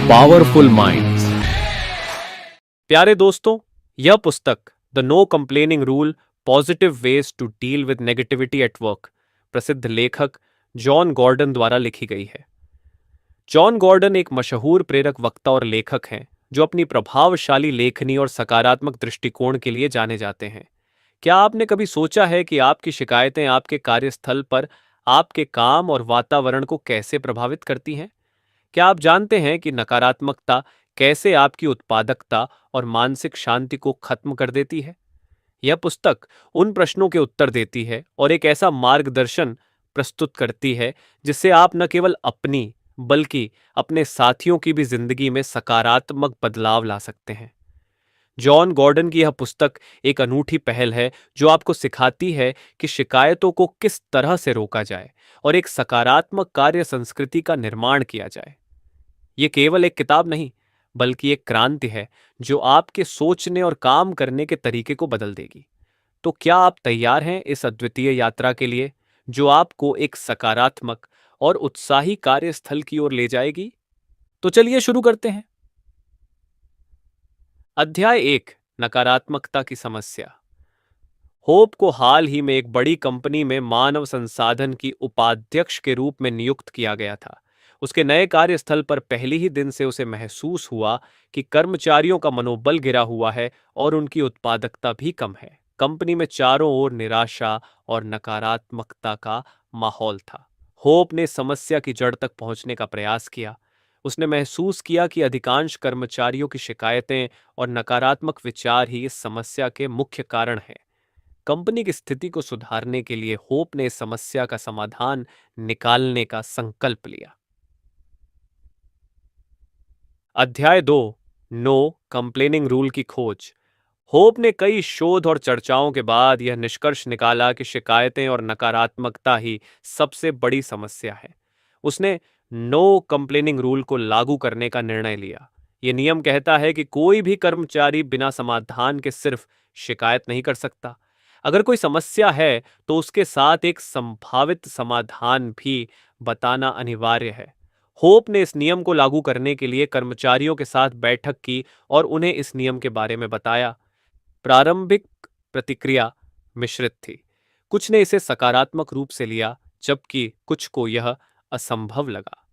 Powerful minds. प्यारे दोस्तों, यह पुस्तक the no complaining rule positive ways to deal with negativity at work प्रसिद्ध लेखक जॉन गॉर्डन द्वारा लिखी गई है। जॉन गॉर्डन एक मशहूर प्रेरक वक्ता और लेखक हैं जो अपनी प्रभावशाली लेखनी और सकारात्मक दृष्टिकोण के लिए जाने जाते हैं। क्या आपने कभी सोचा है कि आपकी शिकायतें आपके कार्यस्थल पर आपके काम और वातावरण को कैसे प्रभावित करती हैं? क्या आप जानते हैं कि नकारात्मकता कैसे आपकी उत्पादकता और मानसिक शांति को खत्म कर देती है? यह पुस्तक उन प्रश्नों के उत्तर देती है और एक ऐसा मार्गदर्शन प्रस्तुत करती है जिससे आप न केवल अपनी बल्कि अपने साथियों की भी जिंदगी में सकारात्मक बदलाव ला सकते हैं। जॉन गॉर्डन की यह पुस्तक एक अनूठी पहल है जो आपको सिखाती है कि शिकायतों को किस तरह से रोका जाए और एक सकारात्मक कार्य संस्कृति का निर्माण किया जाए। ये केवल एक किताब नहीं, बल्कि एक क्रांति है जो आपके सोचने और काम करने के तरीके को बदल देगी। तो क्या आप तैयार हैं इस अद्वितीय यात्रा के लिए जो आपको एक सकारात्मक और उत्साही कार्यस्थल की ओर ले जाएगी? तो चलिए शुरू करते हैं। अध्याय 1, नकारात्मकता की समस्या। होप को हाल ही में एक बड़ी कंपनी में मानव संसाधन की उपाध्यक्ष के रूप में नियुक्त किया गया था। उसके नए कार्यस्थल पर पहले ही दिन से उसे महसूस हुआ कि कर्मचारियों का मनोबल गिरा हुआ है और उनकी उत्पादकता भी कम है। कंपनी में चारों ओर निराशा और नकारात्मकता का माहौल था। होप ने समस्या की जड़ तक पहुंचने का प्रयास किया। उसने महसूस किया कि अधिकांश कर्मचारियों की शिकायतें और नकारात्मक विचार ही इस समस्या के मुख्य कारण हैं। कंपनी की स्थिति को सुधारने के लिए होप ने इस समस्या का समाधान निकालने का संकल्प लिया। अध्याय 2, नो कंप्लेनिंग रूल की खोज। होप ने कई शोध और चर्चाओं के बाद यह निष्कर्ष निकाला कि शिकायतें और नकारात्मकता ही सबसे बड़ी समस्या है। उसने नो कंप्लेनिंग रूल को लागू करने का निर्णय लिया। यह नियम कहता है कि कोई भी कर्मचारी बिना समाधान के सिर्फ शिकायत नहीं कर सकता। अगर कोई समस्या है तो उसके साथ एक संभावित समाधान भी बताना अनिवार्य है। होप ने इस नियम को लागू करने के लिए कर्मचारियों के साथ बैठक की और उन्हें इस नियम के बारे में बताया। प्रारंभिक प्रतिक्रिया मिश्रित थी। कुछ ने इसे सकारात्मक रूप से लिया, जबकि कुछ को यह असंभव लगा।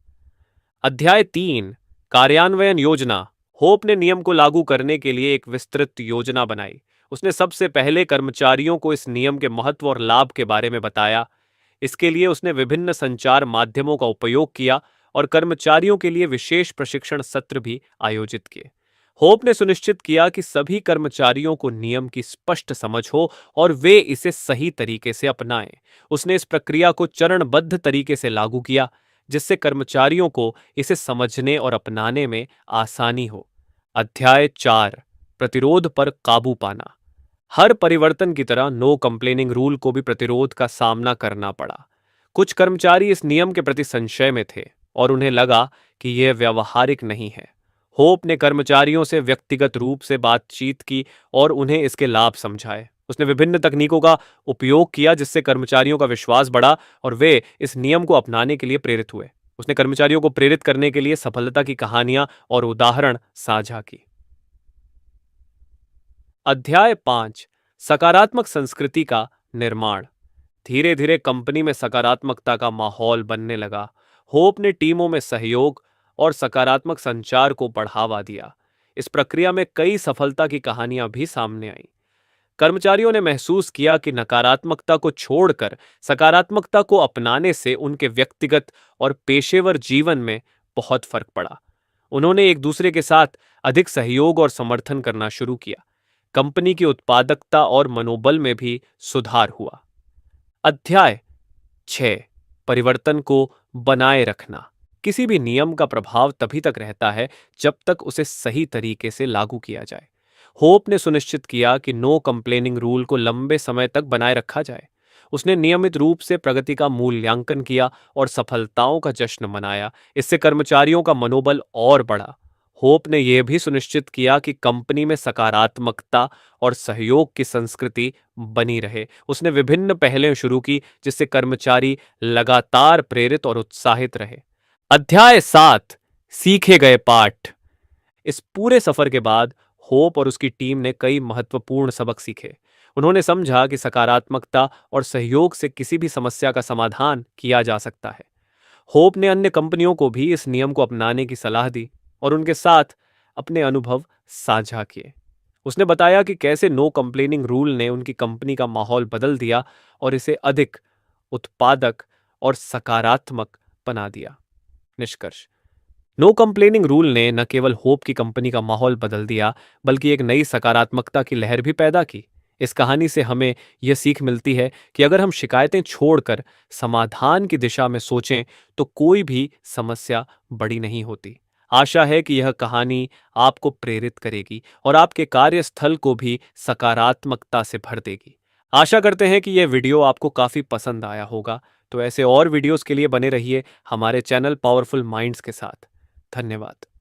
अध्याय 3, कार्यान्वयन योजना। होप ने नियम को लागू करने के लिए एक विस्तृत योजना बनाई। उसने सबसे पहले कर्मचारियों को इस नियम के महत्व और लाभ के बारे में बताया। इसके लिए उसने विभिन्न संचार माध्यमों का उपयोग किया और कर्मचारियों के लिए विशेष प्रशिक्षण सत्र भी आयोजित किए। होप ने सुनिश्चित किया कि सभी कर्मचारियों को नियम की स्पष्ट समझ हो और वे इसे सही तरीके से अपनाएं। उसने इस प्रक्रिया को चरणबद्ध तरीके से लागू किया, जिससे कर्मचारियों को इसे समझने और अपनाने में आसानी हो। अध्याय 4, प्रतिरोध पर काबू पाना। हर परिवर्तन की तरह नो कंप्लेनिंग रूल को भी प्रतिरोध का सामना करना पड़ा। कुछ कर्मचारी इस नियम के प्रति संशय में थे और उन्हें लगा कि यह व्यावहारिक नहीं है। होप ने कर्मचारियों से व्यक्तिगत रूप से बातचीत की और उन्हें इसके लाभ समझाए। उसने विभिन्न तकनीकों का उपयोग किया जिससे कर्मचारियों का विश्वास बढ़ा और वे इस नियम को अपनाने के लिए प्रेरित हुए। उसने कर्मचारियों को प्रेरित करने के लिए सफलता की कहानियां और उदाहरण साझा की। अध्याय 5, सकारात्मक संस्कृति का निर्माण। धीरे धीरे कंपनी में सकारात्मकता का माहौल बनने लगा। होप ने टीमों में सहयोग और सकारात्मक संचार को बढ़ावा दिया। इस प्रक्रिया में कई सफलता की कहानियां भी सामने आईं। कर्मचारियों ने महसूस किया कि नकारात्मकता को छोड़कर सकारात्मकता को अपनाने से उनके व्यक्तिगत और पेशेवर जीवन में बहुत फर्क पड़ा। उन्होंने एक दूसरे के साथ अधिक सहयोग और समर्थन करना शुरू किया। कंपनी की उत्पादकता और मनोबल में भी सुधार हुआ। अध्याय 6, परिवर्तन को बनाए रखना। किसी भी नियम का प्रभाव तभी तक रहता है जब तक उसे सही तरीके से लागू किया जाए। होप ने सुनिश्चित किया कि नो कंप्लेनिंग रूल को लंबे समय तक बनाए रखा जाए। उसने नियमित रूप से प्रगति का मूल्यांकन किया और सफलताओं का जश्न मनाया। इससे कर्मचारियों का मनोबल और बढ़ा। होप ने यह भी सुनिश्चित किया कि कंपनी में सकारात्मकता और सहयोग की संस्कृति बनी रहे। उसने विभिन्न पहलें शुरू की जिससे कर्मचारी लगातार प्रेरित और उत्साहित रहे। अध्याय 7, सीखे गए पाठ। इस पूरे सफर के बाद होप और उसकी टीम ने कई महत्वपूर्ण सबक सीखे। उन्होंने समझा कि सकारात्मकता और सहयोग से किसी भी समस्या का समाधान किया जा सकता है। होप ने अन्य कंपनियों को भी इस नियम को अपनाने की सलाह दी और उनके साथ अपने अनुभव साझा किए। उसने बताया कि कैसे नो कंप्लेनिंग रूल ने उनकी कंपनी का माहौल बदल दिया और इसे अधिक उत्पादक और सकारात्मक बना दिया। निष्कर्ष, नो कंप्लेनिंग रूल ने न केवल होप की कंपनी का माहौल बदल दिया, बल्कि एक नई सकारात्मकता की लहर भी पैदा की। इस कहानी से हमें यह सीख मिलती है कि अगर हम शिकायतें छोड़कर समाधान की दिशा में सोचें, तो कोई भी समस्या बड़ी नहीं होती। आशा है कि यह कहानी आपको प्रेरित करेगी और आपके कार्यस्थल को भी सकारात्मकता से भर देगी। आशा करते हैं कि यह वीडियो आपको काफ़ी पसंद आया होगा। तो ऐसे और वीडियोस के लिए बने रहिए हमारे चैनल पावरफुल माइंड्स के साथ। धन्यवाद।